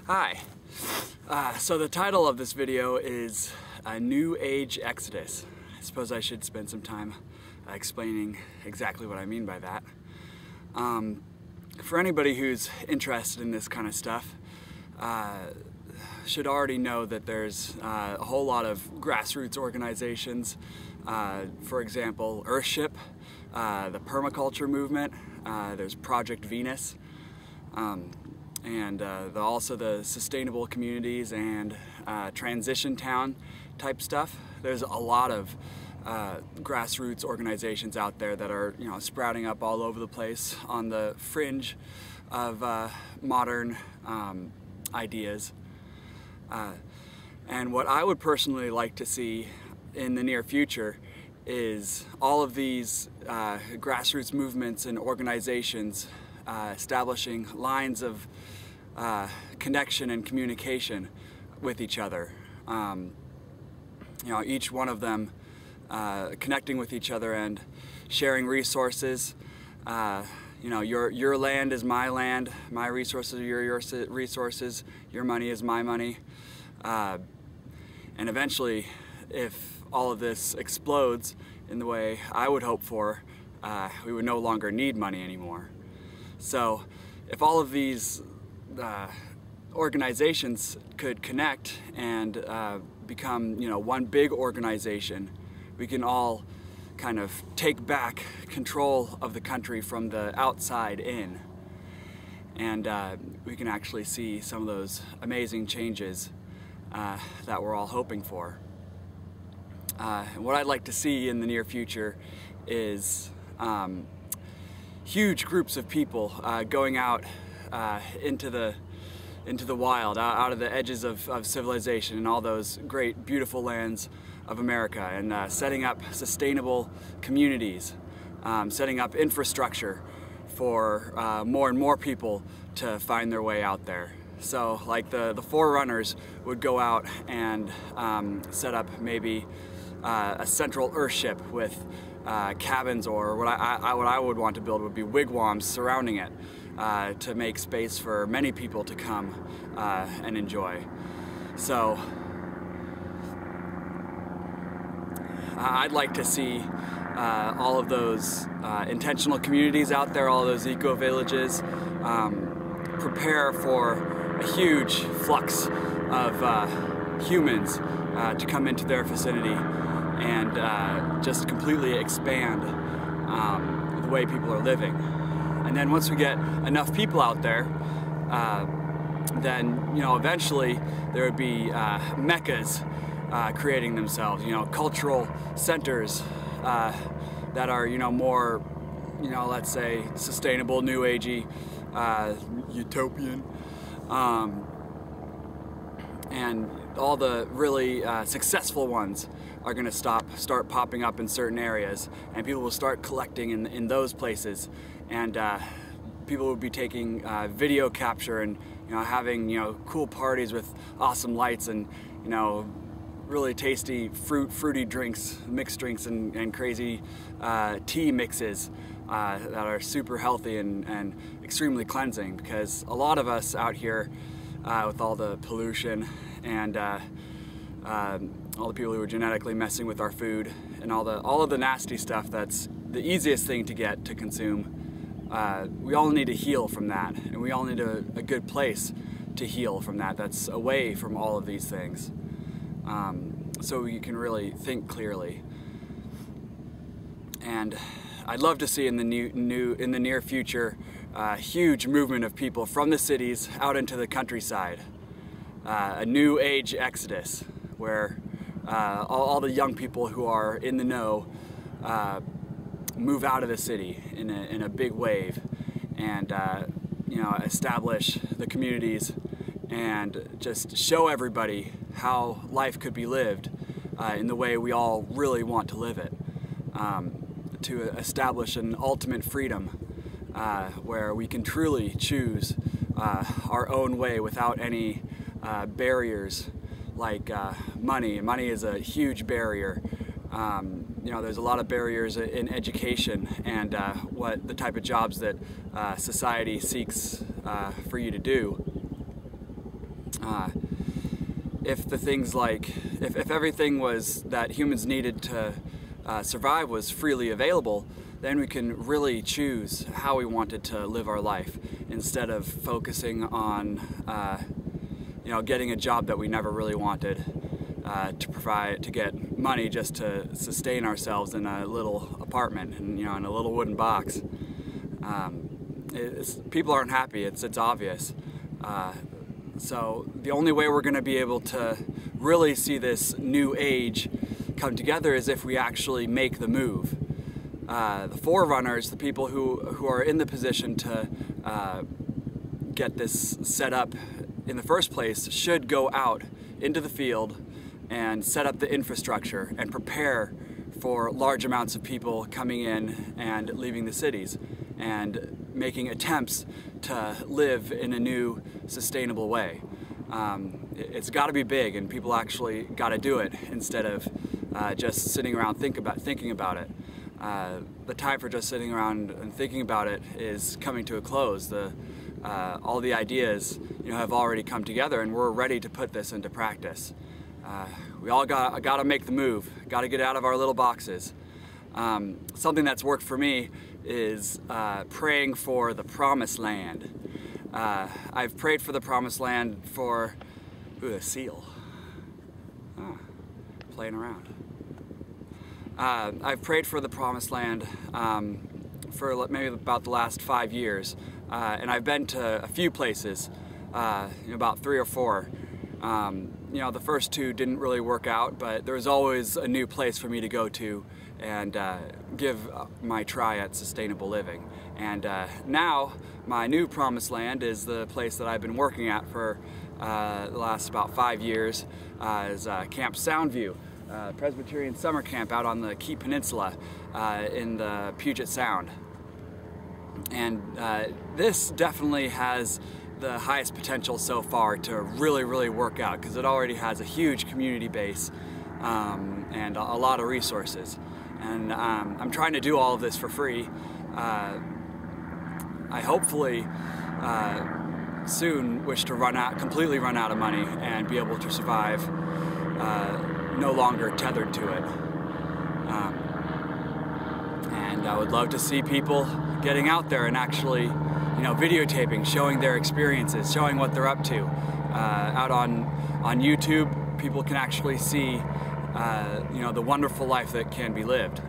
Hi. So the title of this video is A New Age Exodus. I suppose I should spend some time explaining exactly what I mean by that. For anybody who's interested in this kind of stuff, should already know that there's a whole lot of grassroots organizations. For example, Earthship, the permaculture movement, there's Project Venus, and also the sustainable communities and transition town type stuff. There's a lot of grassroots organizations out there that are, sprouting up all over the place on the fringe of modern ideas. And what I would personally like to see in the near future is all of these grassroots movements and organizations establishing lines of connection and communication with each other. Each one of them connecting with each other and sharing resources. Your land is my land, my resources are your resources, your money is my money. And eventually, if all of this explodes in the way I would hope for, we would no longer need money anymore. So if all of these organizations could connect and become, one big organization, we can all kind of take back control of the country from the outside in. And we can actually see some of those amazing changes that we're all hoping for. What I'd like to see in the near future is huge groups of people going out into the wild, out of the edges of civilization and all those great, beautiful lands of America, and setting up sustainable communities, setting up infrastructure for more and more people to find their way out there. So, like the forerunners would go out and set up maybe a central Earthship with cabins, or what I would want to build would be wigwams surrounding it to make space for many people to come and enjoy. So I'd like to see all of those intentional communities out there, all of those eco-villages, prepare for a huge flux of humans to come into their vicinity and just completely expand the way people are living. And then once we get enough people out there, then eventually there would be meccas creating themselves, cultural centers that are more, let's say, sustainable, new agey, utopian, and all the really successful ones are going to start popping up in certain areas, and people will start collecting in those places, and people will be taking video capture and having cool parties with awesome lights and really tasty fruity drinks, mixed drinks, and crazy tea mixes that are super healthy and extremely cleansing, because a lot of us out here with all the pollution and all the people who are genetically messing with our food and all of the nasty stuff that's the easiest thing to get to consume, we all need to heal from that, and we all need a good place to heal from that that's away from all of these things, so we can really think clearly. And I'd love to see in the near future a huge movement of people from the cities out into the countryside, a new age exodus where all the young people who are in the know move out of the city in a big wave, and establish the communities and just show everybody how life could be lived in the way we all really want to live it, to establish an ultimate freedom where we can truly choose our own way without any barriers like money. Money is a huge barrier you know, there's a lot of barriers in education and what the type of jobs that society seeks for you to do. If the things like, if everything was that humans needed to survive was freely available, then we can really choose how we wanted to live our life instead of focusing on you know, getting a job that we never really wanted to get money just to sustain ourselves in a little apartment and, you know, in a little wooden box. People aren't happy, it's obvious. So the only way we're going to be able to really see this new age come together is if we actually make the move. The forerunners, the people who are in the position to get this set up in the first place, should go out into the field and set up the infrastructure and prepare for large amounts of people coming in and leaving the cities and making attempts to live in a new sustainable way. It's got to be big, and people actually got to do it instead of just sitting around thinking about it. The time for just sitting around and thinking about it is coming to a close. All the ideas, you know, have already come together, and we're ready to put this into practice. We all got to make the move. Got to get out of our little boxes. Something that's worked for me is praying for the promised land. I've prayed for the promised land for, ooh, a seal. Playing around. I've prayed for the promised land for maybe about the last 5 years, and I've been to a few places, about 3 or 4. You know, the first 2 didn't really work out, but there was always a new place for me to go to and give my try at sustainable living. And now my new promised land is the place that I've been working at for the last about 5 years, is Camp Soundview, Presbyterian summer camp out on the Key Peninsula in the Puget Sound. And this definitely has the highest potential so far to really work out, because it already has a huge community base and a lot of resources. And I'm trying to do all of this for free. I hopefully soon wish to completely run out of money and be able to survive no longer tethered to it. And I would love to see people getting out there and actually, you know, videotaping, showing their experiences, showing what they're up to. Out on YouTube, people can actually see, you know, the wonderful life that can be lived.